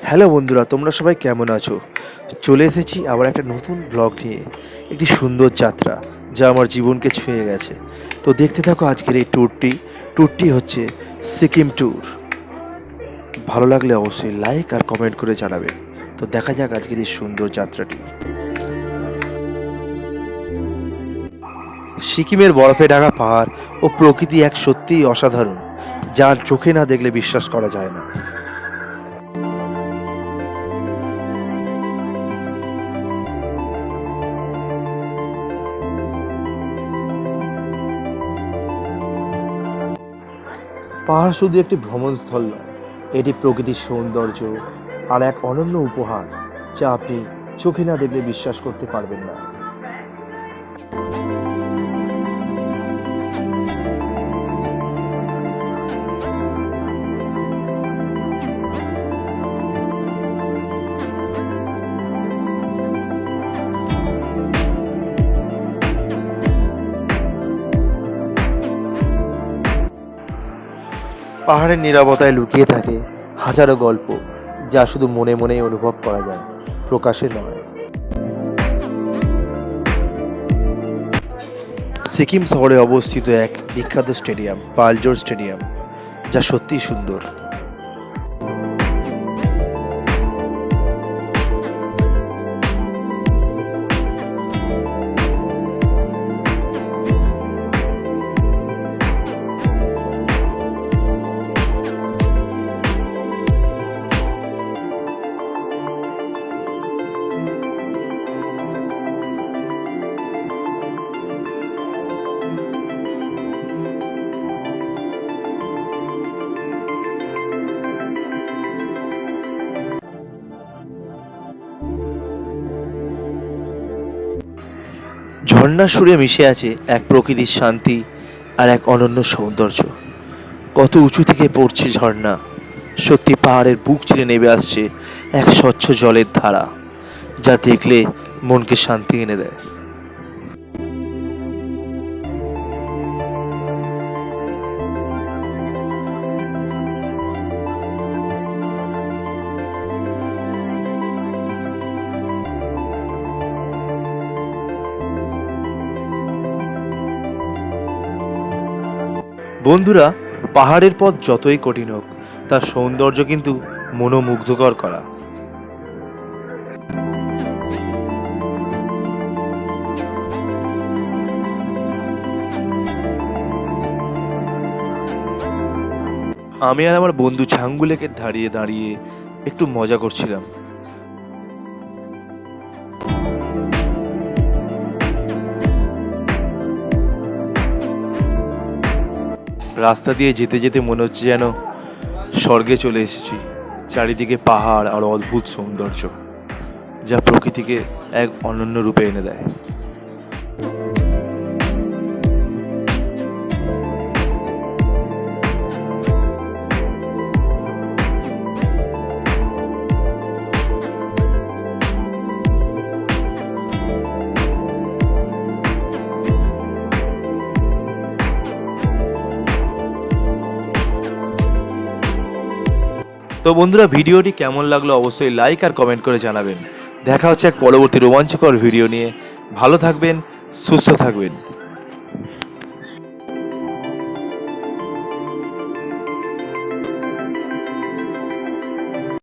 Hello বন্ধুরা, তোমরা সবাই কেমন আছো? চলে এসেছি আবার একটা নতুন ব্লগ নিয়ে। একটি সুন্দর যাত্রা যা আমার জীবনকে ছুঁয়ে গেছে। তো দেখতে থাকো আজকের এই ট্যুরটি হচ্ছে সিকিম ট্যুর। ভালো লাগলে অবশ্যই লাইক আর কমেন্ট করে জানাবেন। তো দেখা যাক আজকের এই সুন্দর যাত্রাটি। সিকিমের বরফে ঢাকা পাহাড় ও প্রকৃতি এক সত্যিই অসাধারণ, যার চোখে না দেখলে বিশ্বাস করা যায় না। পাহাড় শুধু একটি ভ্রমণস্থল নয়, এটি প্রকৃতির সৌন্দর্য আর এক অনন্য উপহার যা আপনি চোখে না দেখলে বিশ্বাস করতে পারবেন না। পাহাড়ের নীরবতায় লুকিয়ে থাকে হাজারো গল্প, যা শুধু মনে মনেই অনুভব করা যায়, প্রকাশে নয়। সিকিম শহরে অবস্থিত এক বিখ্যাত স্টেডিয়াম পালজোর স্টেডিয়াম, যা সত্যিই সুন্দর। ঝর্ণার সুরে মিশে আছে এক প্রকৃতির শান্তি আর এক অনন্য সৌন্দর্য। কত উঁচু থেকে পড়ছে ঝর্ণা, সত্যি পাহাড়ের বুক চিরে নেমে আসছে এক স্বচ্ছ জলের ধারা, যা দেখলে মনকে শান্তি এনে দেয়। বন্ধুরা, পাহাড়ের পথ যতই কঠিন হোক, তার সৌন্দর্য কিন্তু মনোমুগ্ধকর করা। আমি আর আমার বন্ধু ছাঙ্গু লেকের দাঁড়িয়ে দাঁড়িয়ে একটু মজা করছিলাম। রাস্তা দিয়ে যেতে যেতে মনে হচ্ছে যেন স্বর্গে চলে এসেছি। চারিদিকে পাহাড় আর অদ্ভুত সৌন্দর্য, যা প্রকৃতিকে এক অনন্য রূপে এনে দেয়। তো বন্ধুরা, ভিডিওটি কেমন লাগলো অবশ্যই লাইক আর কমেন্ট করে জানাবেন। দেখা হচ্ছে এক পরবর্তী রোমাঞ্চকর ভিডিও নিয়ে। ভালো থাকবেন, সুস্থ থাকবেন।